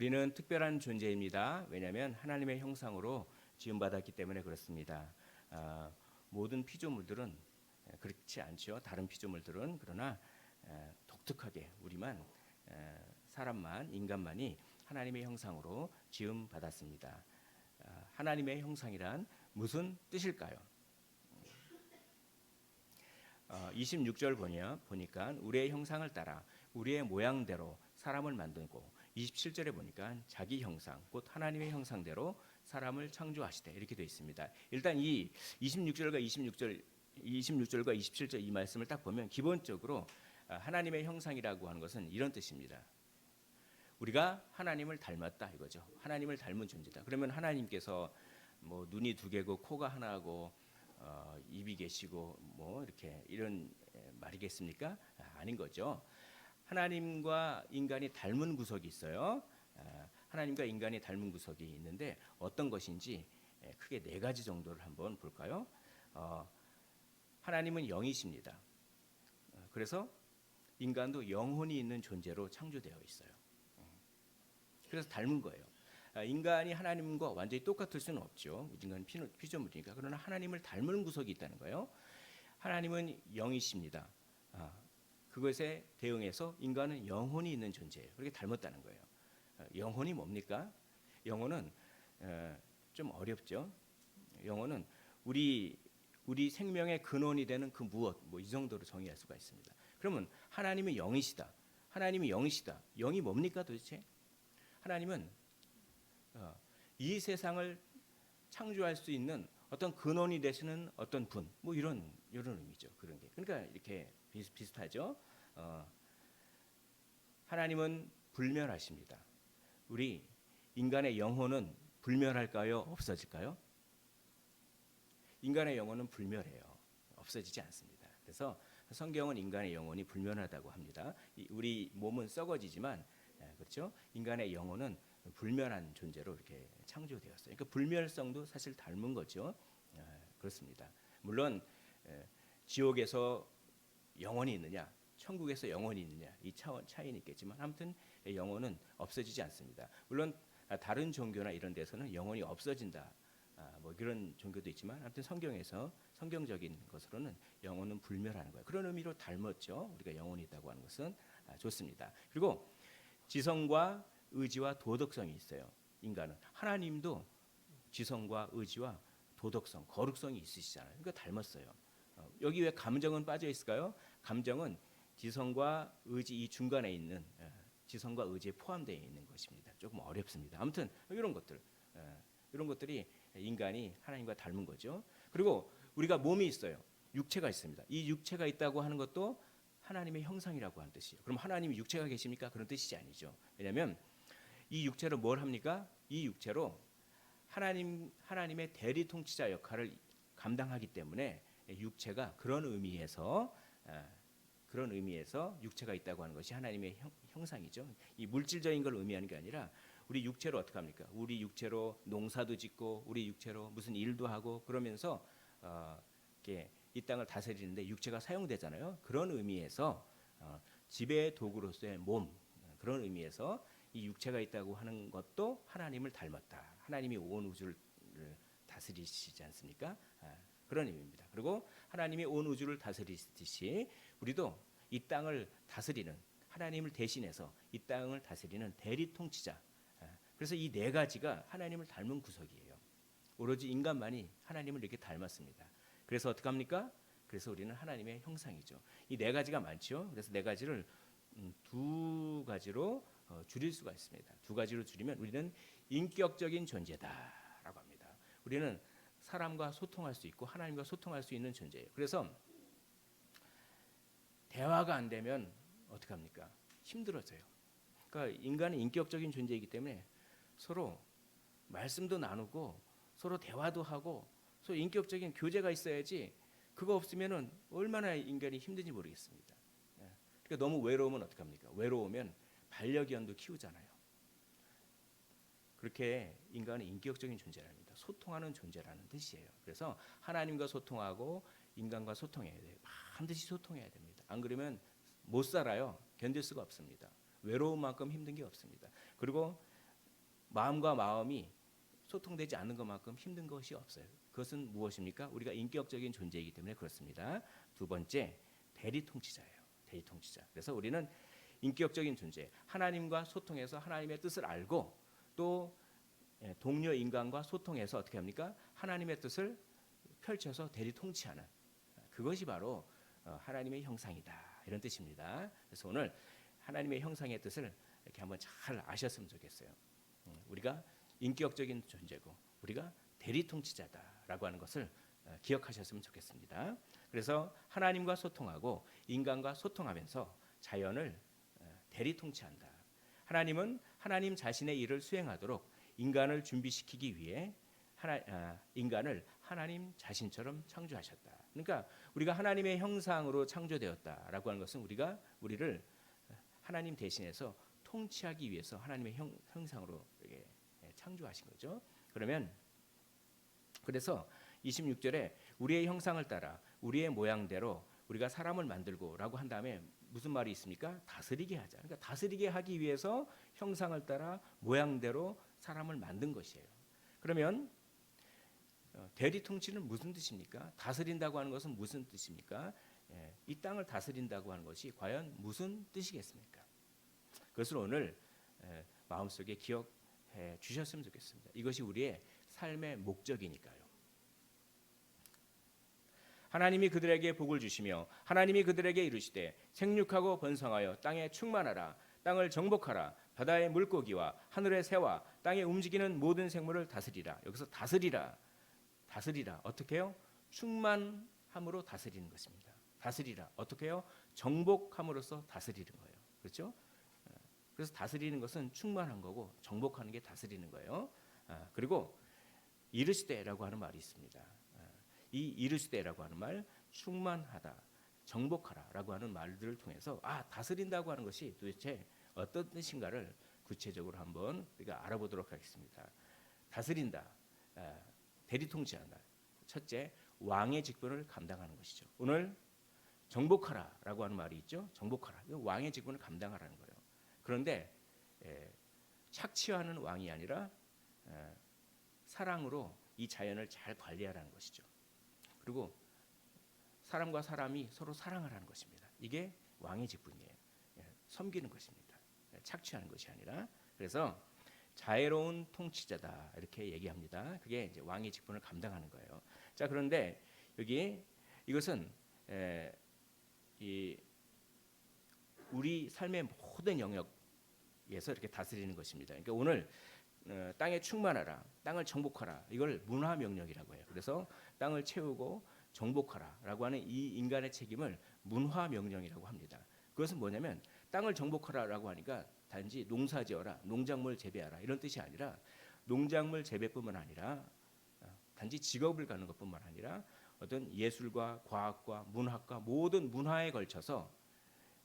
우리는 특별한 존재입니다. 왜냐하면 하나님의 형상으로 지음받았기 때문에 그렇습니다. 모든 피조물들은 그렇지 않죠. 다른 피조물들은 그러나 독특하게 우리만 사람만 인간만이 하나님의 형상으로 지음받았습니다. 하나님의 형상이란 무슨 뜻일까요? 26절 보니까 우리의 형상을 따라 우리의 모양대로 사람을 만들고 27절에 보니까 자기 형상 곧 하나님의 형상대로 사람을 창조하시되 이렇게 되어 있습니다. 일단 이 26절과 27절 이 말씀을 딱 보면 기본적으로 하나님의 형상이라고 하는 것은 이런 뜻입니다. 우리가 하나님을 닮았다 이거죠. 하나님을 닮은 존재다. 그러면 하나님께서 뭐 눈이 두 개고 코가 하나고 입이 계시고 뭐 이렇게 이런 말이겠습니까? 아닌 거죠. 하나님과 인간이 닮은 구석이 있어요. 하나님과 인간이 닮은 구석이 있는데 어떤 것인지 크게 네 가지 정도를 한번 볼까요? 하나님은 영이십니다. 그래서 인간도 영혼이 있는 존재로 창조되어 있어요. 그래서 닮은 거예요. 인간이 하나님과 완전히 똑같을 수는 없죠. 인간은 피조물이니까. 그러나 하나님을 닮은 구석이 있다는 거예요. 하나님은 영이십니다. 그것에 대응해서 인간은 영혼이 있는 존재예요. 그렇게 닮았다는 거예요. 영혼이 뭡니까? 영혼은 좀 어렵죠. 영혼은 우리 생명의 근원이 되는 그 무엇 뭐 이 정도로 정의할 수가 있습니다. 그러면 하나님은 영이시다. 하나님이 영이시다. 영이 뭡니까 도대체? 하나님은 이 세상을 창조할 수 있는 어떤 근원이 되시는 어떤 분, 뭐 이런 의미죠. 그런 게. 그러니까 이렇게 비슷하죠. 하나님은 불멸하십니다. 우리 인간의 영혼은 불멸할까요? 없어질까요? 인간의 영혼은 불멸해요. 없어지지 않습니다. 그래서 성경은 인간의 영혼이 불멸하다고 합니다. 우리 몸은 썩어지지만 그렇죠? 인간의 영혼은 불멸한 존재로 이렇게 창조되었어요. 그러니까 불멸성도 사실 닮은 거죠. 그렇습니다. 물론 지옥에서 영혼이 있느냐, 천국에서 영혼이 있느냐 이 차이는 있겠지만 아무튼 영혼은 없어지지 않습니다. 물론 다른 종교나 이런 데서는 영혼이 없어진다. 뭐 그런 종교도 있지만 아무튼 성경적인 것으로는 영혼은 불멸하는 거예요. 그런 의미로 닮았죠. 우리가 영혼이 있다고 하는 것은 좋습니다. 그리고 지성과 의지와 도덕성이 있어요. 인간은 하나님도 지성과 의지와 도덕성, 거룩성이 있으시잖아요. 그러니까 닮았어요. 여기 왜 감정은 빠져 있을까요? 감정은 지성과 의지 이 중간에 있는 지성과 의지에 포함되어 있는 것입니다. 조금 어렵습니다. 아무튼 이런 것들이 인간이 하나님과 닮은 거죠. 그리고 우리가 몸이 있어요. 육체가 있습니다. 이 육체가 있다고 하는 것도 하나님의 형상이라고 하는 뜻이에요. 그럼 하나님이 육체가 계십니까? 그런 뜻이 아니죠. 왜냐하면 이 육체로 뭘 합니까? 이 육체로 하나님의 대리 통치자 역할을 감당하기 때문에 육체가 그런 의미에서 육체가 있다고 하는 것이 하나님의 형상이죠. 이 물질적인 걸 의미하는 게 아니라 우리 육체로 어떻게 합니까? 우리 육체로 농사도 짓고 우리 육체로 무슨 일도 하고 그러면서 이렇게 이 땅을 다스리는데 육체가 사용되잖아요. 그런 의미에서 지배의 도구로서의 몸 그런 의미에서 이 육체가 있다고 하는 것도 하나님을 닮았다. 하나님이 온 우주를 다스리시지 않습니까? 그런 의미입니다. 그리고 하나님이 온 우주를 다스리듯이 우리도 이 땅을 다스리는 하나님을 대신해서 이 땅을 다스리는 대리 통치자. 그래서 이 네 가지가 하나님을 닮은 구석이에요. 오로지 인간만이 하나님을 이렇게 닮았습니다. 그래서 어떻게 합니까? 그래서 우리는 하나님의 형상이죠. 이 네 가지가 많죠. 그래서 네 가지를 두 가지로 줄일 수가 있습니다. 두 가지로 줄이면 우리는 인격적인 존재다라고 합니다. 우리는 사람과 소통할 수 있고 하나님과 소통할 수 있는 존재예요. 그래서 대화가 안 되면 어떻게 합니까? 힘들어져요. 그러니까 인간은 인격적인 존재이기 때문에 서로 말씀도 나누고 서로 대화도 하고 서로 인격적인 교제가 있어야지 그거 없으면은 얼마나 인간이 힘든지 모르겠습니다. 그러니까 너무 외로우면 어떻게 합니까? 외로우면 반려견도 키우잖아요. 그렇게 인간은 인격적인 존재랍니다. 소통하는 존재라는 뜻이에요. 그래서 하나님과 소통하고 인간과 소통해야 돼요. 반드시 소통해야 됩니다. 안 그러면 못 살아요. 견딜 수가 없습니다. 외로움만큼 힘든 게 없습니다. 그리고 마음과 마음이 소통되지 않는 것만큼 힘든 것이 없어요. 그것은 무엇입니까? 우리가 인격적인 존재이기 때문에 그렇습니다. 두 번째, 대리 통치자예요. 대리 통치자. 그래서 우리는 인격적인 존재, 하나님과 소통해서 하나님의 뜻을 알고 또 동료 인간과 소통해서 어떻게 합니까? 하나님의 뜻을 펼쳐서 대리 통치하는, 그것이 바로 하나님의 형상이다, 이런 뜻입니다. 그래서 오늘 하나님의 형상의 뜻을 이렇게 한번 잘 아셨으면 좋겠어요. 우리가 인격적인 존재고 우리가 대리 통치자다라고 하는 것을 기억하셨으면 좋겠습니다. 그래서 하나님과 소통하고 인간과 소통하면서 자연을 대리 통치한다. 하나님은 하나님 자신의 일을 수행하도록 인간을 준비시키기 위해 인간을 하나님 자신처럼 창조하셨다. 그러니까 우리가 하나님의 형상으로 창조되었다라고 하는 것은 우리를 하나님 대신해서 통치하기 위해서 하나님의 형상으로 이렇게 창조하신 거죠. 그래서 26절에 우리의 형상을 따라 우리의 모양대로 우리가 사람을 만들고라고 한 다음에 무슨 말이 있습니까? 다스리게 하자. 그러니까 다스리게 하기 위해서 형상을 따라 모양대로 사람을 만든 것이에요. 그러면 대리 통치는 무슨 뜻입니까? 다스린다고 하는 것은 무슨 뜻입니까? 이 땅을 다스린다고 하는 것이 과연 무슨 뜻이겠습니까? 그것을 오늘 마음속에 기억해 주셨으면 좋겠습니다. 이것이 우리의 삶의 목적이니까요. 하나님이 그들에게 복을 주시며 하나님이 그들에게 이르시되 생육하고 번성하여 땅에 충만하라. 땅을 정복하라. 바다의 물고기와 하늘의 새와 땅에 움직이는 모든 생물을 다스리라. 여기서 다스리라 어떻게 해요? 충만함으로 다스리는 것입니다. 다스리라 어떻게 해요? 정복함으로써 다스리는 거예요. 그렇죠? 그래서 다스리는 것은 충만한 거고 정복하는 게 다스리는 거예요. 그리고 이르시되라고 하는 말이 있습니다. 이 이르시되라고 하는 말, 충만하다, 정복하라라고 하는 말들을 통해서 다스린다고 하는 것이 도대체 어떤 뜻인가를 구체적으로 한번 우리가 알아보도록 하겠습니다. 다스린다, 대리통치한다. 첫째, 왕의 직분을 감당하는 것이죠. 오늘 정복하라라고 하는 말이 있죠. 정복하라, 왕의 직분을 감당하라는 거예요. 그런데 착취하는 왕이 아니라 사랑으로 이 자연을 잘 관리하라는 것이죠. 그리고 사람과 사람이 서로 사랑하라는 것입니다. 이게 왕의 직분이에요. 섬기는 것입니다. 착취하는 것이 아니라. 그래서 자애로운 통치자다 이렇게 얘기합니다. 그게 이제 왕의 직분을 감당하는 거예요. 자, 그런데 여기 이것은 우리 삶의 모든 영역에서 이렇게 다스리는 것입니다. 그러니까 오늘 땅에 충만하라, 땅을 정복하라, 이걸 문화 명령이라고 해요. 그래서 땅을 채우고 정복하라라고 하는 이 인간의 책임을 문화 명령이라고 합니다. 그것은 뭐냐면 땅을 정복하라라고 하니까 단지 농사지어라, 농작물 재배하라 이런 뜻이 아니라 농작물 재배뿐만 아니라 단지 직업을 갖는 것뿐만 아니라 어떤 예술과 과학과 문학과 모든 문화에 걸쳐서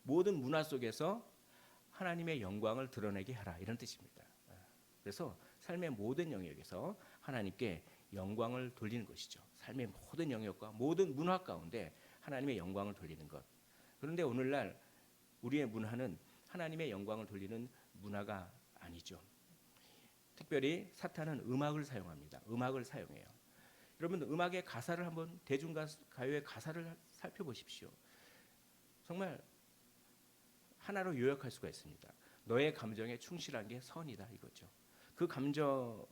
모든 문화 속에서 하나님의 영광을 드러내게 하라 이런 뜻입니다. 그래서 삶의 모든 영역에서 하나님께 영광을 돌리는 것이죠. 삶의 모든 영역과 모든 문화 가운데 하나님의 영광을 돌리는 것. 그런데 오늘날 우리의 문화는 하나님의 영광을 돌리는 문화가 아니죠. 특별히 사탄은 음악을 사용합니다. 음악을 사용해요. 여러분 음악의 가사를 한번 대중가요의 가사를 살펴보십시오. 정말 하나로 요약할 수가 있습니다. 너의 감정에 충실한 게 선이다 이거죠. 그 감정이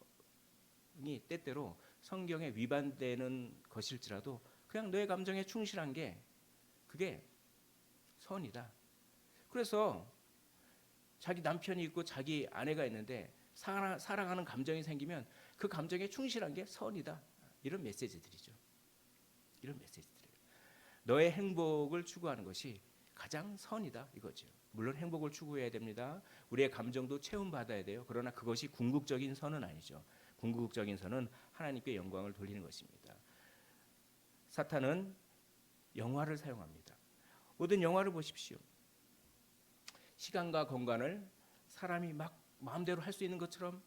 때때로 성경에 위반되는 것일지라도 그냥 너의 감정에 충실한 게 그게 선이다. 그래서 자기 남편이 있고 자기 아내가 있는데 사랑하는 감정이 생기면 그 감정에 충실한 게 선이다. 이런 메시지들이죠. 이런 메시지들이에요. 너의 행복을 추구하는 것이 가장 선이다 이거죠. 물론 행복을 추구해야 됩니다. 우리의 감정도 체험받아야 돼요. 그러나 그것이 궁극적인 선은 아니죠. 궁극적인 선은 하나님께 영광을 돌리는 것입니다. 사탄은 영화를 사용합니다. 모든 영화를 보십시오. 시간과 공간을 사람이 막 마음대로 할 수 있는 것처럼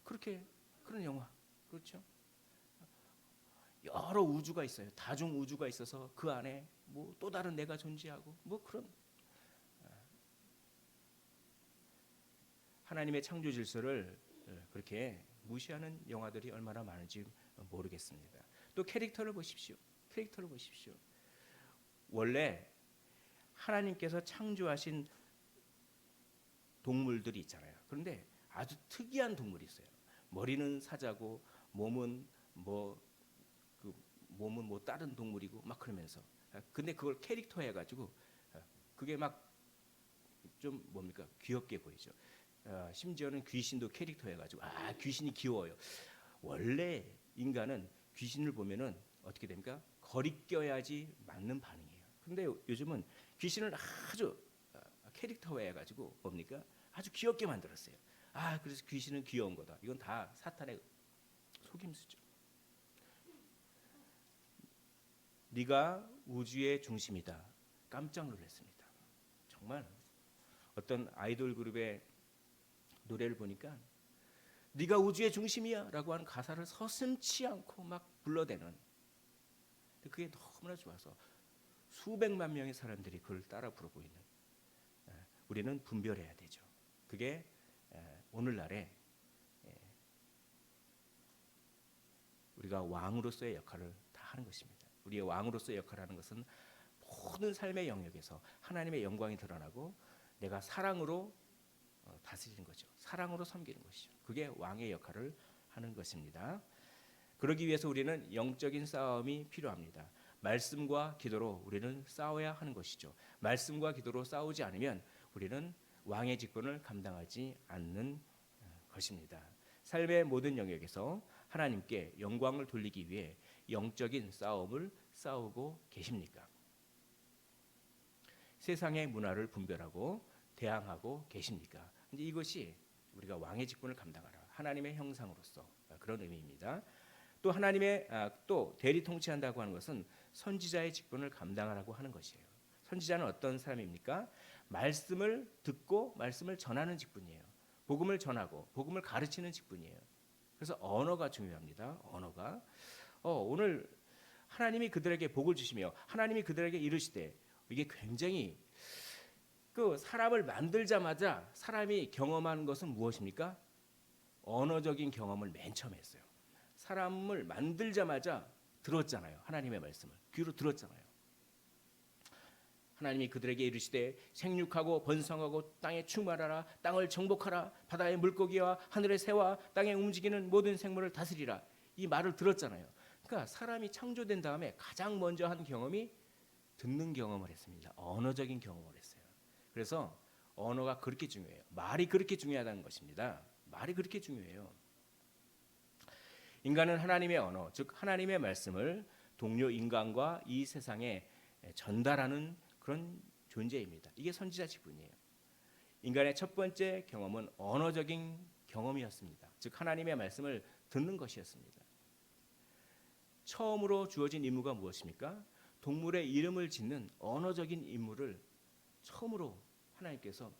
그런 영화. 그렇죠? 여러 우주가 있어요. 다중 우주가 있어서 그 안에 뭐 또 다른 내가 존재하고 뭐 그런 하나님의 창조 질서를 그렇게 무시하는 영화들이 얼마나 많은지 모르겠습니다. 또 캐릭터를 보십시오. 캐릭터를 보십시오. 원래 하나님께서 창조하신 동물들이 있잖아요. 그런데 아주 특이한 동물이 있어요. 머리는 사자고 몸은 몸은 뭐 다른 동물이고 막 그러면서 근데 그걸 캐릭터 해가지고 그게 막 좀 뭡니까 귀엽게 보이죠. 심지어는 귀신도 캐릭터 해가지고 귀신이 귀여워요. 원래 인간은 귀신을 보면은 어떻게 됩니까? 거리껴야지 맞는 반응이에요. 근데 요즘은 귀신을 아주 캐릭터화해가지고 뭡니까? 아주 귀엽게 만들었어요. 그래서 귀신은 귀여운 거다. 이건 다 사탄의 속임수죠. 네가 우주의 중심이다. 깜짝 놀랐습니다. 정말 어떤 아이돌 그룹의 노래를 보니까 네가 우주의 중심이야 라고 하는 가사를 서슴지 않고 막 불러대는, 그게 너무나 좋아서 수백만 명의 사람들이 그걸 따라 부르고 있는, 우리는 분별해야 되죠. 그게 오늘날에 우리가 왕으로서의 역할을 다 하는 것입니다. 우리의 왕으로서의 역할을 하는 것은 모든 삶의 영역에서 하나님의 영광이 드러나고 내가 사랑으로 다스리는 거죠. 사랑으로 섬기는 것이죠. 그게 왕의 역할을 하는 것입니다. 그러기 위해서 우리는 영적인 싸움이 필요합니다. 말씀과 기도로 우리는 싸워야 하는 것이죠. 말씀과 기도로 싸우지 않으면 우리는 왕의 직분을 감당하지 않는 것입니다. 삶의 모든 영역에서 하나님께 영광을 돌리기 위해 영적인 싸움을 싸우고 계십니까? 세상의 문화를 분별하고 대항하고 계십니까? 이제 이것이 우리가 왕의 직분을 감당하라, 하나님의 형상으로서 그런 의미입니다. 또 하나님의 또 대리 통치한다고 하는 것은 선지자의 직분을 감당하라고 하는 것이에요. 선지자는 어떤 사람입니까? 말씀을 듣고 말씀을 전하는 직분이에요. 복음을 전하고 복음을 가르치는 직분이에요. 그래서 언어가 중요합니다. 언어가 오늘 하나님이 그들에게 복을 주시며 하나님이 그들에게 이르시되, 이게 굉장히 그 사람을 만들자마자 사람이 경험한 것은 무엇입니까? 언어적인 경험을 맨 처음에 했어요. 사람을 만들자마자 들었잖아요. 하나님의 말씀을 귀로 들었잖아요. 하나님이 그들에게 이르시되 생육하고 번성하고 땅에 충만하라, 땅을 정복하라, 바다의 물고기와 하늘의 새와 땅에 움직이는 모든 생물을 다스리라. 이 말을 들었잖아요. 그러니까 사람이 창조된 다음에 가장 먼저 한 경험이 듣는 경험을 했습니다. 언어적인 경험을 했어요. 그래서 언어가 그렇게 중요해요. 말이 그렇게 중요하다는 것입니다. 말이 그렇게 중요해요. 인간은 하나님의 언어, 즉 하나님의 말씀을 동료 인간과 이 세상에 전달하는 그런 존재입니다. 이게 선지자 직분이에요. 인간의 첫 번째 경험은 언어적인 경험이었습니다. 즉 하나님의 말씀을 듣는 것이었습니다. 처음으로 주어진 임무가 무엇입니까? 동물의 이름을 짓는 언어적인 임무를 처음으로 하나님께서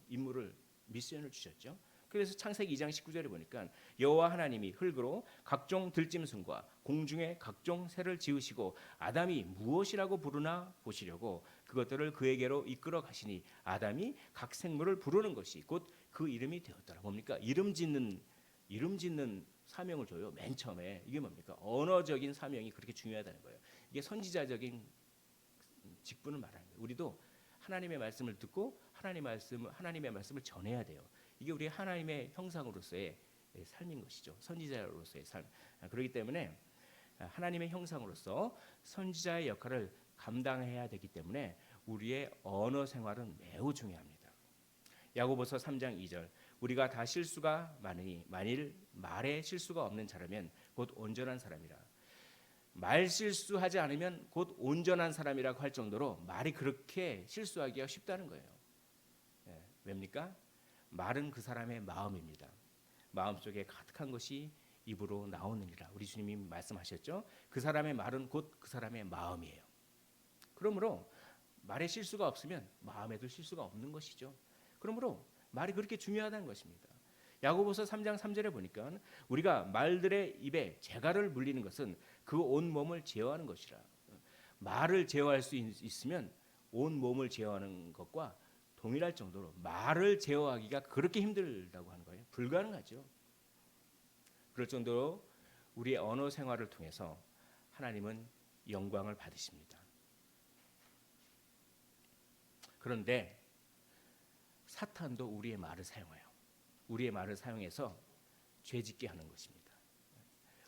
임무를 미션을 주셨죠. 그래서 창세기 2장 19절에 보니까 여호와 하나님이 흙으로 각종 들짐승과 공중의 각종 새를 지으시고 아담이 무엇이라고 부르나 보시려고 그것들을 그에게로 이끌어 가시니 아담이 각 생물을 부르는 것이 곧 그 이름이 되었더라. 뭡니까? 이름 짓는 사명을 줘요. 맨 처음에 이게 뭡니까? 언어적인 사명이 그렇게 중요하다는 거예요. 이게 선지자적인 직분을 말하는 거예요. 우리도 하나님의 말씀을 듣고 하나님의 말씀을 전해야 돼요. 이게 우리 하나님의 형상으로서의 삶인 것이죠. 선지자로서의 삶. 그렇기 때문에 하나님의 형상으로서 선지자의 역할을 감당해야 되기 때문에 우리의 언어 생활은 매우 중요합니다. 야고보서 3장 2절 우리가 다 실수가 많으니 만일 말에 실수가 없는 자라면 곧 온전한 사람이라. 말 실수하지 않으면 곧 온전한 사람이라고 할 정도로 말이 그렇게 실수하기가 쉽다는 거예요. 왜입니까? 말은 그 사람의 마음입니다. 마음속에 가득한 것이 입으로 나오느니라. 우리 주님이 말씀하셨죠. 그 사람의 말은 곧 그 사람의 마음이에요. 그러므로 말에 실수가 없으면 마음에도 실수가 없는 것이죠. 그러므로 말이 그렇게 중요하다는 것입니다. 야고보서 3장 3절에 보니까 우리가 말들의 입에 재갈을 물리는 것은 그 온 몸을 제어하는 것이라. 말을 제어할 수 있으면 온 몸을 제어하는 것과 동일할 정도로 말을 제어하기가 그렇게 힘들다고 하는 거예요. 불가능하죠. 그럴 정도로 우리의 언어 생활을 통해서 하나님은 영광을 받으십니다. 그런데 사탄도 우리의 말을 사용해요. 우리의 말을 사용해서 죄짓게 하는 것입니다.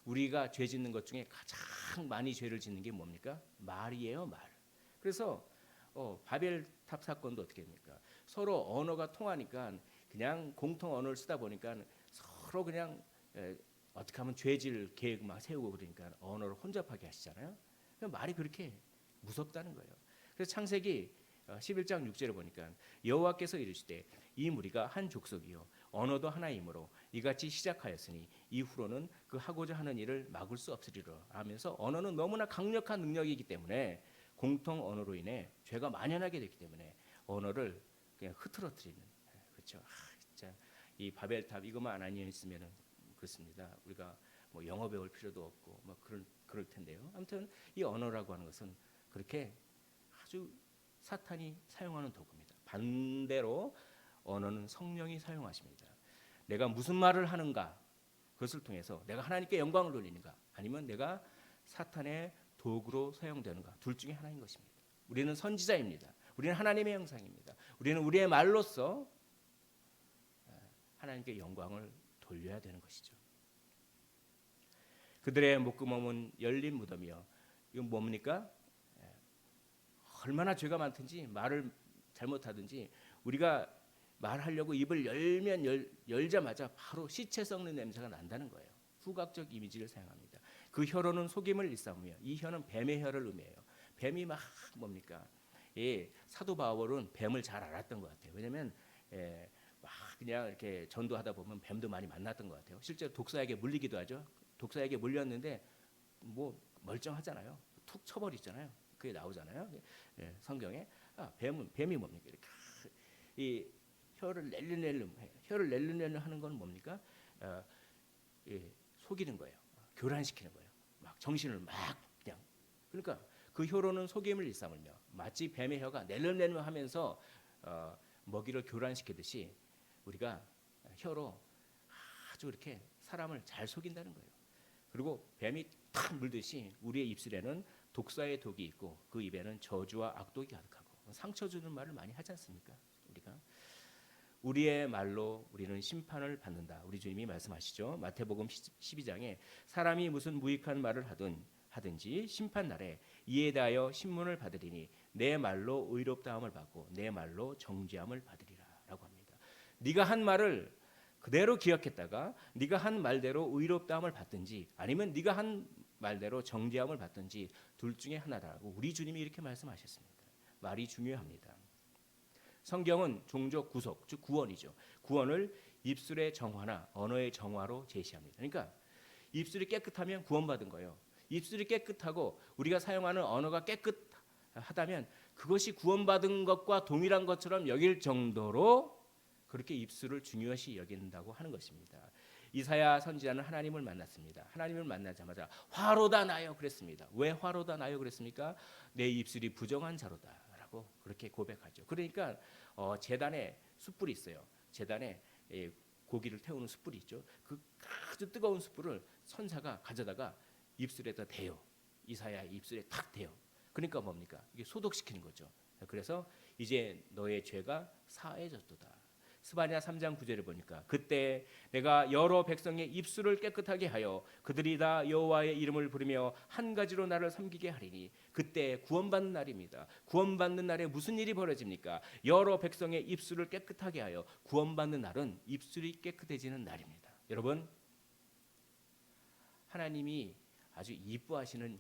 우리가 죄 짓는 것 중에 가장 많이 죄를 짓는 게 뭡니까? 말이에요, 말. 그래서 바벨탑 사건도 어떻게 됩니까? 서로 언어가 통하니까 그냥 공통 언어를 쓰다 보니까 서로 그냥 어떻게 하면 죄질 계획 막 세우고 그러니까 언어를 혼잡하게 하시잖아요. 말이 그렇게 무섭다는 거예요. 그래서 창세기 11장 6절에 보니까 여호와께서 이르시되 이 무리가 한 족속이요 언어도 하나이므로 이같이 시작하였으니 이후로는 그 하고자 하는 일을 막을 수 없으리라 하면서 언어는 너무나 강력한 능력이기 때문에 공통 언어로 인해 죄가 만연하게 됐기 때문에 언어를 그냥 흐트러뜨리는 그렇죠. 진짜 이 바벨탑 이것만 안 아니었으면은 그렇습니다. 우리가 뭐 영어 배울 필요도 없고 뭐 그럴 텐데요. 아무튼 이 언어라고 하는 것은 그렇게 아주 사탄이 사용하는 도구입니다. 반대로 언어는 성령이 사용하십니다. 내가 무슨 말을 하는가 그것을 통해서 내가 하나님께 영광을 돌리는가 아니면 내가 사탄의 도구로 사용되는가 둘 중에 하나인 것입니다. 우리는 선지자입니다. 우리는 하나님의 형상입니다. 우리는 우리의 말로써 하나님께 영광을 돌려야 되는 것이죠. 그들의 목구멍은 열린 무덤이요. 이건 뭡니까? 얼마나 죄가 많든지 말을 잘못하든지 우리가 말하려고 입을 열자마자 바로 시체 썩는 냄새가 난다는 거예요. 후각적 이미지를 사용합니다. 그 혀로는 속임을 일삼으며 이 혀는 뱀의 혀를 의미해요. 뱀이 막 뭡니까? 사도 바울은 뱀을 잘 알았던 것 같아요. 왜냐하면 막 그냥 이렇게 전도하다 보면 뱀도 많이 만났던 것 같아요. 실제로 독사에게 물리기도 하죠. 독사에게 물렸는데 뭐 멀쩡하잖아요. 툭 쳐버리잖아요. 그게 나오잖아요. 성경에 뱀이 뭡니까? 이렇게 이 혀를 낼름낼름 하는 건 뭡니까? 속이는 거예요. 교란시키는 거예요. 막 정신을 막 그냥 그러니까 그 혀로는 속임을 일삼으며 마치 뱀의 혀가 낼름낼름 하면서 먹이를 교란시키듯이 우리가 혀로 아주 이렇게 사람을 잘 속인다는 거예요. 그리고 뱀이 탁 물듯이 우리의 입술에는 독사의 독이 있고 그 입에는 저주와 악독이 가득하고 상처 주는 말을 많이 하지 않습니까? 우리가 우리의 말로 우리는 심판을 받는다. 우리 주님이 말씀하시죠. 마태복음 12장에 사람이 무슨 무익한 말을 하든지 심판 날에 이에 대하여 신문을 받으리니 내 말로 의롭다함을 받고 내 말로 정죄함을 받으리라라고 합니다. 네가 한 말을 그대로 기억했다가 네가 한 말대로 의롭다함을 받든지 아니면 네가 한 말대로 정죄함을 받든지 둘 중에 하나라고 우리 주님이 이렇게 말씀하셨습니다. 말이 중요합니다. 성경은 종족 구속, 즉 구원이죠. 구원을 입술의 정화나 언어의 정화로 제시합니다. 그러니까 입술이 깨끗하면 구원받은 거예요. 입술이 깨끗하고 우리가 사용하는 언어가 깨끗하다면 그것이 구원받은 것과 동일한 것처럼 여길 정도로 그렇게 입술을 중요시 여긴다고 하는 것입니다. 이사야 선지자는 하나님을 만났습니다. 하나님을 만나자마자 화로다 나요 그랬습니다. 왜 화로다 나요 그랬습니까? 내 입술이 부정한 자로다라고 그렇게 고백하죠. 그러니까 제단에 숯불이 있어요. 제단에 고기를 태우는 숯불이 있죠. 그 아주 뜨거운 숯불을 선사가 가져다가 입술에다 대요. 이사야의 입술에 탁 대요. 그러니까 뭡니까? 이게 소독시키는 거죠. 그래서 이제 너의 죄가 사해졌도다. 스바냐 3장 9절을 보니까 그때 내가 여러 백성의 입술을 깨끗하게 하여 그들이 다 여호와의 이름을 부르며 한 가지로 나를 섬기게 하리니 그때 구원받는 날입니다. 구원받는 날에 무슨 일이 벌어집니까? 여러 백성의 입술을 깨끗하게 하여 구원받는 날은 입술이 깨끗해지는 날입니다. 여러분 하나님이 아주 이뻐하시는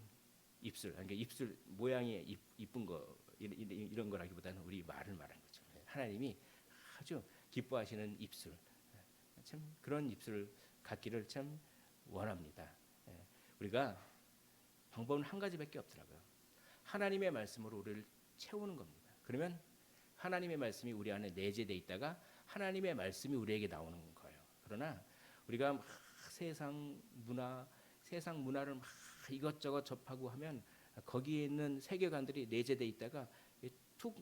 입술, 그러니까 입술 모양이 이쁜 거 이런 거라기보다는 우리 말을 말한 거죠. 하나님이 아주 기뻐하시는 입술, 참 그런 입술 갖기를 참 원합니다. 우리가 방법은 한 가지밖에 없더라고요. 하나님의 말씀으로 우리를 채우는 겁니다. 그러면 하나님의 말씀이 우리 안에 내재돼 있다가 하나님의 말씀이 우리에게 나오는 거예요. 그러나 우리가 막 세상 문화를 막 이것저것 접하고 하면 거기에 있는 세계관들이 내재돼 있다가 툭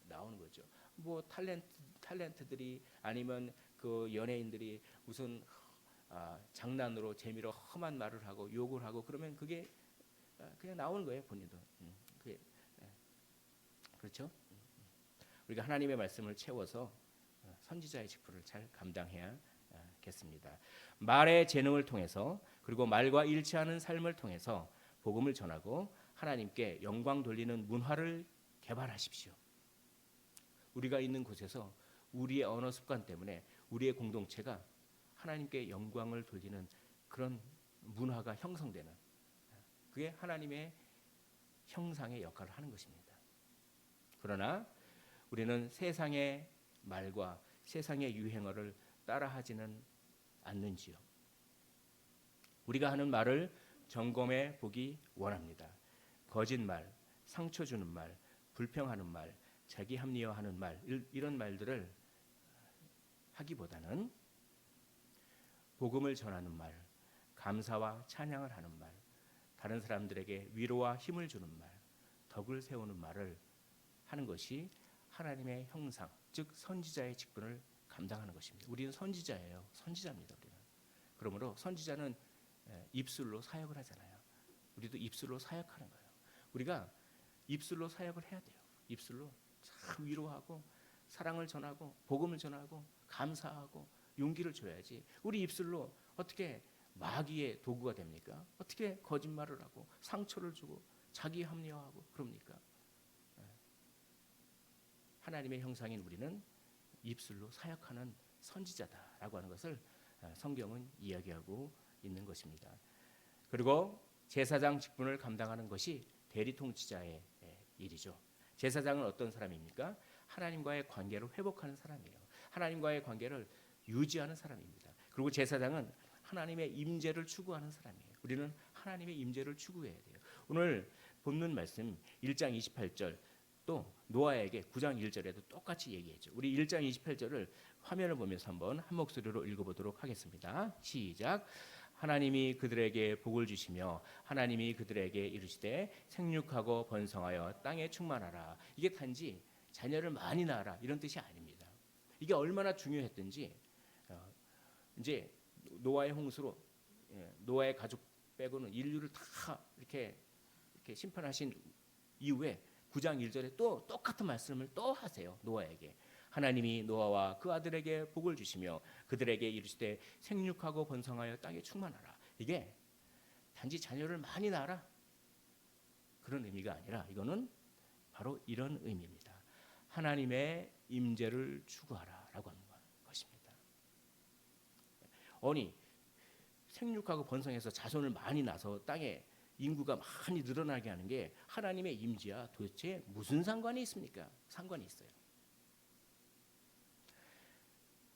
나오는 거죠. 뭐 탤런트들이 아니면 그 연예인들이 무슨 장난으로 재미로 험한 말을 하고 욕을 하고 그러면 그게 그냥 나오는 거예요, 본인도. 그게 그렇죠? 우리가 하나님의 말씀을 채워서 선지자의 직분을 잘 감당해야겠습니다. 말의 재능을 통해서 그리고 말과 일치하는 삶을 통해서 복음을 전하고 하나님께 영광 돌리는 문화를 개발하십시오. 우리가 있는 곳에서 우리의 언어 습관 때문에 우리의 공동체가 하나님께 영광을 돌리는 그런 문화가 형성되는, 그게 하나님의 형상의 역할을 하는 것입니다. 그러나 우리는 세상의 말과 세상의 유행어를 따라하지는 않는지요. 우리가 하는 말을 점검해 보기 원합니다. 거짓말, 상처 주는 말, 불평하는 말, 자기 합리화하는 말, 이런 말들을 하기보다는 복음을 전하는 말, 감사와 찬양을 하는 말, 다른 사람들에게 위로와 힘을 주는 말, 덕을 세우는 말을 하는 것이 하나님의 형상, 즉 선지자의 직분을 감당하는 것입니다. 우리는 선지자예요. 선지자입니다. 우리는. 그러므로 선지자는 입술로 사역을 하잖아요. 우리도 입술로 사역하는 거예요. 우리가 입술로 사역을 해야 돼요. 입술로 참 위로하고 사랑을 전하고 복음을 전하고 감사하고 용기를 줘야지. 우리 입술로 어떻게 마귀의 도구가 됩니까? 어떻게 거짓말을 하고 상처를 주고 자기 합리화하고 그럽니까? 하나님의 형상인 우리는 입술로 사역하는 선지자다라고 하는 것을 성경은 이야기하고 있는 것입니다. 그리고 제사장 직분을 감당하는 것이 대리통치자의 일이죠. 제사장은 어떤 사람입니까? 하나님과의 관계를 회복하는 사람이에요. 하나님과의 관계를 유지하는 사람입니다. 그리고 제사장은 하나님의 임재를 추구하는 사람이에요. 우리는 하나님의 임재를 추구해야 돼요. 오늘 본문 말씀 1장 28절 또 노아에게 9장 1절에도 똑같이 얘기했죠. 우리 1장 28절을 화면을 보면서 한번 한 목소리로 읽어보도록 하겠습니다. 시작. 하나님이 그들에게 복을 주시며 하나님이 그들에게 이르시되 생육하고 번성하여 땅에 충만하라. 이게 단지 자녀를 많이 낳아라 이런 뜻이 아닙니다. 이게 얼마나 중요했든지 이제 노아의 홍수로 노아의 가족 빼고는 인류를 다 이렇게 심판하신 이후에 9장 1절에 또 똑같은 말씀을 또 하세요. 노아에게. 하나님이 노아와 그 아들에게 복을 주시며 그들에게 이르시되 생육하고 번성하여 땅에 충만하라. 이게 단지 자녀를 많이 낳아라 그런 의미가 아니라 이거는 바로 이런 의미입니다. 하나님의 임재를 추구하라라고 하는 것입니다. 아니 생육하고 번성해서 자손을 많이 낳아서 땅에 인구가 많이 늘어나게 하는 게 하나님의 임재와 도대체 무슨 상관이 있습니까? 상관이 있어요.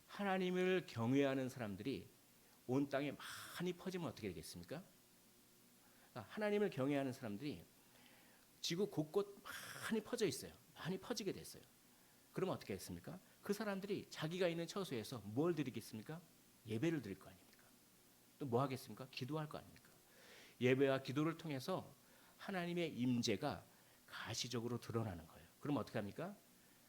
하나님을 경외하는 사람들이 온 땅에 많이 퍼지면 어떻게 되겠습니까? 하나님을 경외하는 사람들이 지구 곳곳 많이 퍼져 있어요. 많이 퍼지게 됐어요. 그러면 어떻게 했습니까? 그 사람들이 자기가 있는 처소에서 뭘 드리겠습니까? 예배를 드릴 거 아닙니까? 또 뭐 하겠습니까? 기도할 거 아닙니까? 예배와 기도를 통해서 하나님의 임재가 가시적으로 드러나는 거예요. 그럼 어떻게 합니까?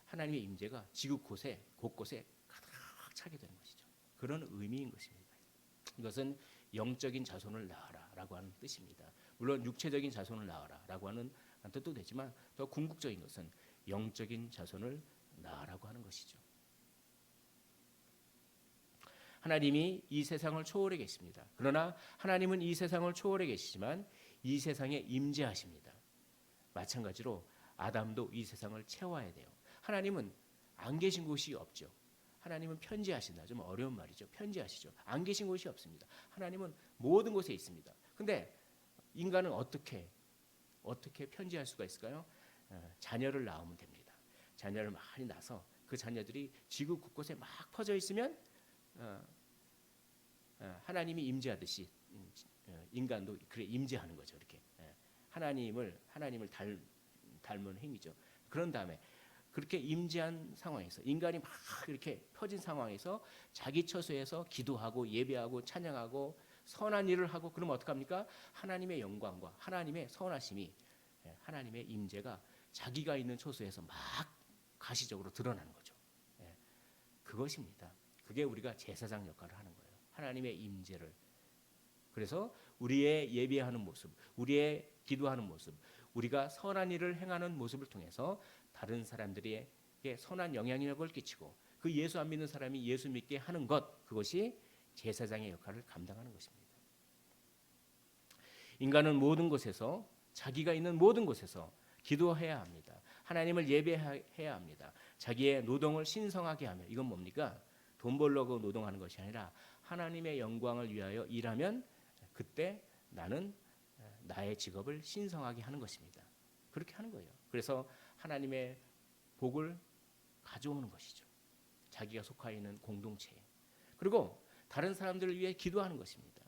하나님의 임재가 지구 곳곳에 가득 차게 되는 것이죠. 그런 의미인 것입니다. 이것은 영적인 자손을 낳아라라고 하는 뜻입니다. 물론 육체적인 자손을 낳아라라고 하는 뜻도 되지만 더 궁극적인 것은 영적인 자손을 낳아라고 하는 것이죠. 하나님이 이 세상을 초월해 계십니다. 그러나 하나님은 이 세상을 초월해 계시지만 이 세상에 임재하십니다. 마찬가지로 아담도 이 세상을 채워야 돼요. 하나님은 안 계신 곳이 없죠. 하나님은 편지하신다. 좀 어려운 말이죠. 편지하시죠. 안 계신 곳이 없습니다. 하나님은 모든 곳에 있습니다. 근데 인간은 어떻게 편지할 수가 있을까요? 자녀를 낳으면 됩니다. 자녀를 많이 낳아서 그 자녀들이 지구 곳곳에 막 퍼져 있으면 하나님이 임재하듯이 인간도 그래 임재하는 거죠. 이렇게 하나님을 닮은 행위죠. 그런 다음에 그렇게 임재한 상황에서 인간이 막 이렇게 퍼진 상황에서 자기 처소에서 기도하고 예배하고 찬양하고 선한 일을 하고 그러면 어떡합니까? 하나님의 영광과 하나님의 선하심이 하나님의 임재가 자기가 있는 처소에서 막 가시적으로 드러나는 거죠. 그것입니다. 그게 우리가 제사장 역할을 하는 거예요. 하나님의 임재를. 그래서 우리의 예배하는 모습, 우리의 기도하는 모습, 우리가 선한 일을 행하는 모습을 통해서 다른 사람들에게 선한 영향력을 끼치고 그 예수 안 믿는 사람이 예수 믿게 하는 것, 그것이 제사장의 역할을 감당하는 것입니다. 인간은 모든 곳에서, 자기가 있는 모든 곳에서 기도해야 합니다. 하나님을 예배해야 합니다. 자기의 노동을 신성하게 하며, 이건 뭡니까? 돈 벌려고 노동하는 것이 아니라 하나님의 영광을 위하여 일하면 그때 나는 나의 직업을 신성하게 하는 것입니다. 그렇게 하는 거예요. 그래서 하나님의 복을 가져오는 것이죠. 자기가 속해 있는 공동체에. 그리고 다른 사람들을 위해 기도하는 것입니다.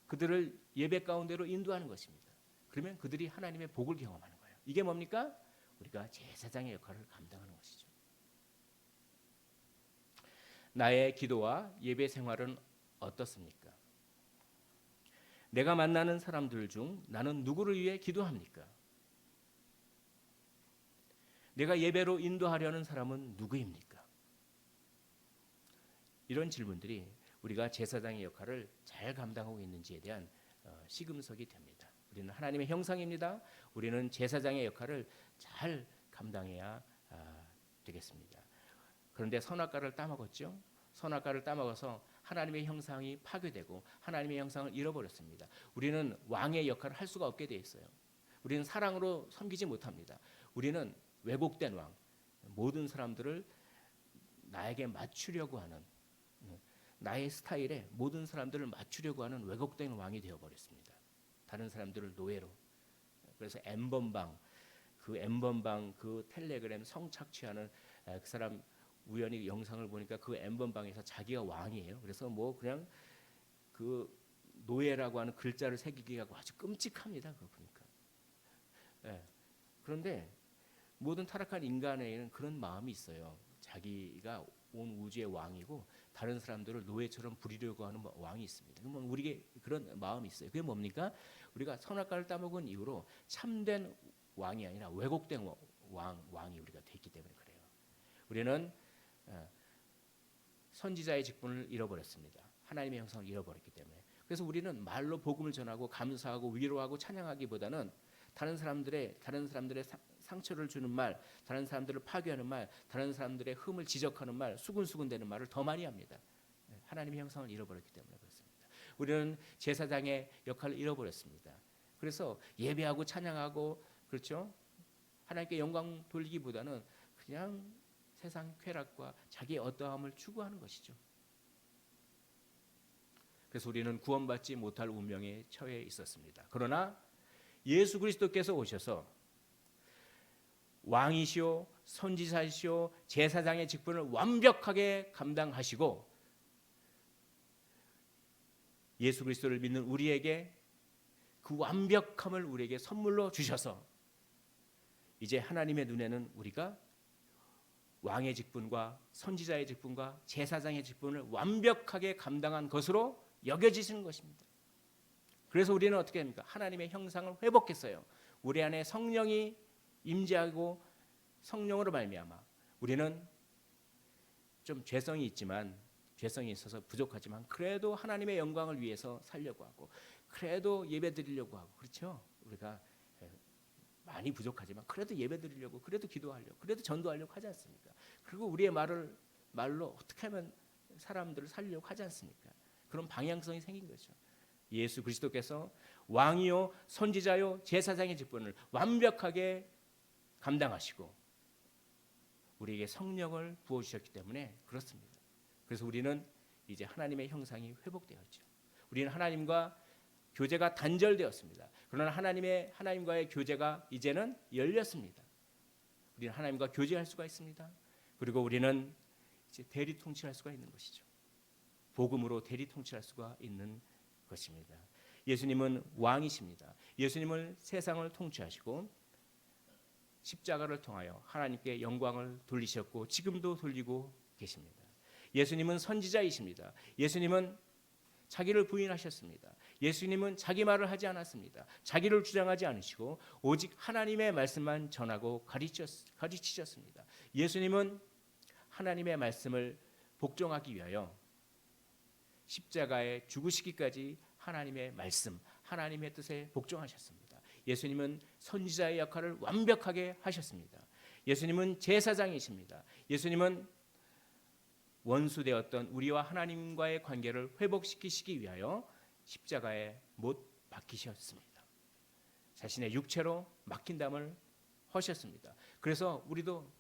그들을 예배 가운데로 인도하는 것입니다. 그러면 그들이 하나님의 복을 경험하는 거예요. 이게 뭡니까? 우리가 제사장의 역할을 감당하는 것이죠. 나의 기도와 예배 생활은 어떻습니까? 내가 만나는 사람들 중 나는 누구를 위해 기도합니까? 내가 예배로 인도하려는 사람은 누구입니까? 이런 질문들이 우리가 제사장의 역할을 잘 감당하고 있는지에 대한 시금석이 됩니다. 우리는 하나님의 형상입니다. 우리는 제사장의 역할을 잘 감당해야 되겠습니다. 그런데 선악과를 따먹었죠. 선악과를 따먹어서 하나님의 형상이 파괴되고 하나님의 형상을 잃어버렸습니다. 우리는 왕의 역할을 할 수가 없게 돼 있어요. 우리는 사랑으로 섬기지 못합니다. 우리는 왜곡된 왕, 모든 사람들을 나에게 맞추려고 하는, 나의 스타일에 모든 사람들을 맞추려고 하는 왜곡된 왕이 되어버렸습니다. 다른 사람들을 노예로. 그래서 N번방, 그 텔레그램 성착취하는 그 사람, 우연히 영상을 보니까 그 N번방에서 자기가 왕이에요. 그래서 뭐 그냥 그 노예라고 하는 글자를 새기기가 아주 끔찍합니다. 그거 보니까. 네. 그런데 모든 타락한 인간에는 그런 마음이 있어요. 자기가 온 우주의 왕이고 다른 사람들을 노예처럼 부리려고 하는 왕이 있습니다. 우리에게 그런 마음이 있어요. 그게 뭡니까? 우리가 선악과를 따먹은 이후로 참된 왕이 아니라 왜곡된 왕이 우리가 됐기 때문에 그래요. 우리는 선지자의 직분을 잃어버렸습니다. 하나님의 형상을 잃어버렸기 때문에. 그래서 우리는 말로 복음을 전하고 감사하고 위로하고 찬양하기보다는 다른 사람들의 상처를 주는 말, 다른 사람들을 파괴하는 말, 다른 사람들의 흠을 지적하는 말, 수군수군대는 말을 더 많이 합니다. 하나님의 형상을 잃어버렸기 때문에 그렇습니다. 우리는 제사장의 역할을 잃어버렸습니다. 그래서 예배하고 찬양하고, 그렇죠? 하나님께 영광 돌리기보다는 그냥 세상 쾌락과 자기의 어떠함을 추구하는 것이죠. 그래서 우리는 구원받지 못할 운명에 처해 있었습니다. 그러나 예수 그리스도께서 오셔서 왕이시오, 선지자시오, 제사장의 직분을 완벽하게 감당하시고 예수 그리스도를 믿는 우리에게 그 완벽함을 우리에게 선물로 주셔서 이제 하나님의 눈에는 우리가 왕의 직분과 선지자의 직분과 제사장의 직분을 완벽하게 감당한 것으로 여겨지시는 것입니다. 그래서 우리는 어떻게 합니까? 하나님의 형상을 회복했어요. 우리 안에 성령이 임재하고 성령으로 말미암아 우리는 좀 죄성이 있어서 부족하지만 그래도 하나님의 영광을 위해서 살려고 하고 그래도 예배드리려고 하고, 그렇죠? 우리가 많이 부족하지만 그래도 예배드리려고, 그래도 기도하려고, 그래도 전도하려고 하지 않습니까? 그리고 우리의 말로 어떻게 하면 사람들을 살리려고 하지 않습니까? 그런 방향성이 생긴 거죠. 예수 그리스도께서 왕이요 선지자요 제사장의 직분을 완벽하게 감당하시고 우리에게 성령을 부어주셨기 때문에 그렇습니다. 그래서 우리는 이제 하나님의 형상이 회복되었죠. 우리는 하나님과 교제가 단절되었습니다. 그러나 하나님과의 교제가 이제는 열렸습니다. 우리는 하나님과 교제할 수가 있습니다. 그리고 우리는 이제 대리 통치할 수가 있는 것이죠. 복음으로 대리 통치할 수가 있는 것입니다. 예수님은 왕이십니다. 예수님은 세상을 통치하시고 십자가를 통하여 하나님께 영광을 돌리셨고 지금도 돌리고 계십니다. 예수님은 선지자이십니다. 예수님은 자기를 부인하셨습니다. 예수님은 자기 말을 하지 않았습니다. 자기를 주장하지 않으시고 오직 하나님의 말씀만 전하고 가르치셨습니다. 예수님은 하나님의 말씀을 복종하기 위하여 십자가에 죽으시기까지 하나님의 말씀, 하나님의 뜻에 복종하셨습니다. 예수님은 선지자의 역할을 완벽하게 하셨습니다. 예수님은 제사장이십니다. 예수님은 원수되었던 우리와 하나님과의 관계를 회복시키시기 위하여 십자가에 못 박히셨습니다. 자신의 육체로 막힌 담을 허셨습니다. 그래서 우리도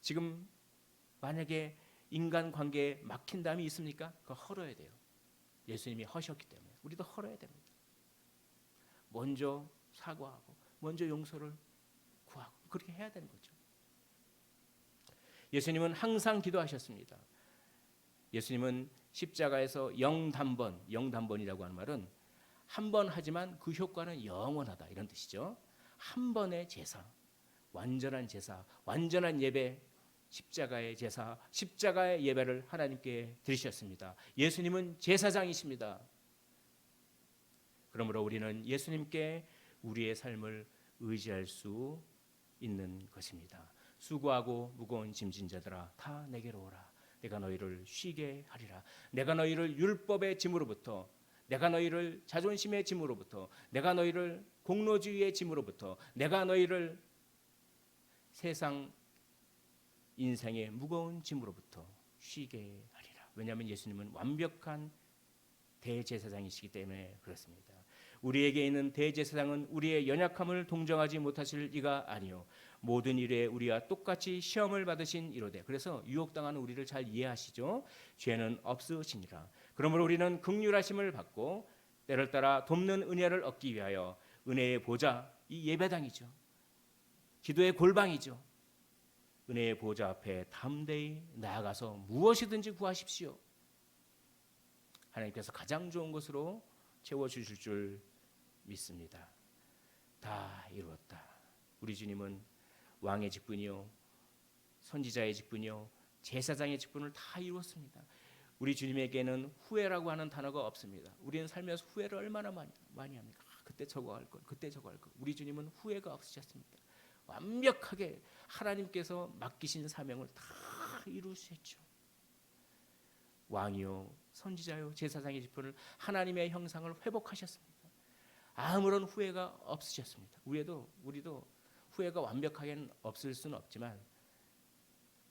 지금 만약에 인간관계에 막힌 담이 있습니까? 그거 헐어야 돼요. 예수님이 허셨기 때문에 우리도 헐어야 됩니다. 먼저 사과하고 먼저 용서를 구하고 그렇게 해야 되는 거죠. 예수님은 항상 기도하셨습니다. 예수님은 십자가에서 영단번이라고 하는 말은 한 번 하지만 그 효과는 영원하다 이런 뜻이죠. 한 번의 제사, 완전한 제사, 완전한 예배, 십자가의 제사, 십자가의 예배를 하나님께 드리셨습니다. 예수님은 제사장이십니다. 그러므로 우리는 예수님께 우리의 삶을 의지할 수 있는 것입니다. 수고하고 무거운 짐진 자들아 다 내게로 오라. 내가 너희를 쉬게 하리라. 내가 너희를 율법의 짐으로부터, 내가 너희를 자존심의 짐으로부터, 내가 너희를 공로주의의 짐으로부터, 내가 너희를 세상 인생의 무거운 짐으로부터 쉬게 하리라. 왜냐하면 예수님은 완벽한 대제사장이시기 때문에 그렇습니다. 우리에게 있는 대제사장은 우리의 연약함을 동정하지 못하실 이가 아니요 모든 일에 우리와 똑같이 시험을 받으신 이로되. 그래서 유혹당하는 우리를 잘 이해하시죠. 죄는 없으시니라. 그러므로 우리는 긍휼하심을 받고 때를 따라 돕는 은혜를 얻기 위하여 은혜의 보좌, 이 예배당이죠. 기도의 골방이죠. 은혜의 보좌 앞에 담대히 나아가서 무엇이든지 구하십시오. 하나님께서 가장 좋은 것으로 채워주실 줄 믿습니다. 다 이루었다. 우리 주님은 왕의 직분이요, 선지자의 직분이요, 제사장의 직분을 다 이루었습니다. 우리 주님에게는 후회라고 하는 단어가 없습니다. 우리는 살면서 후회를 얼마나 많이 합니까? 그때 저거 할 걸, 그때 저거 할 걸. 우리 주님은 후회가 없으셨습니다. 완벽하게 하나님께서 맡기신 사명을 다 이루셨죠. 왕이요, 선지자요, 제사장의 직분을 하나님의 형상을 회복하셨습니다. 아무런 후회가 없으셨습니다. 우리도 후회가 완벽하게는 없을 수는 없지만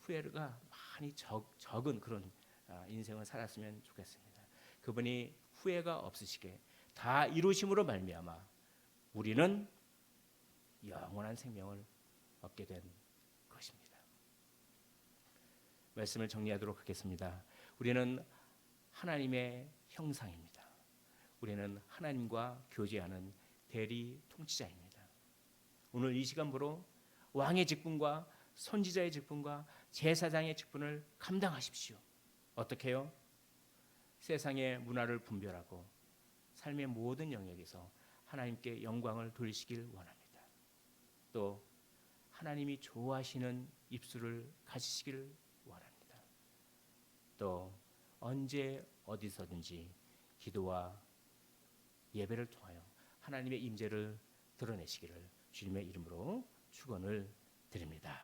후회가 많이 적은 그런 인생을 살았으면 좋겠습니다. 그분이 후회가 없으시게 다 이루심으로 말미암아 우리는 영원한 생명을 얻게 된 것입니다. 말씀을 정리하도록 하겠습니다. 우리는 하나님의 형상입니다. 우리는 하나님과 교제하는 대리 통치자입니다. 오늘 이 시간부로 왕의 직분과 선지자의 직분과 제사장의 직분을 감당하십시오. 어떻게 해요? 세상의 문화를 분별하고 삶의 모든 영역에서 하나님께 영광을 돌리시길 원합니다. 또 하나님이 좋아하시는 입술을 가지시길 원합니다. 또 언제 어디서든지 기도와 예배를 통하여 하나님의 임재를 드러내시기를 주님의 이름으로 축원을 드립니다.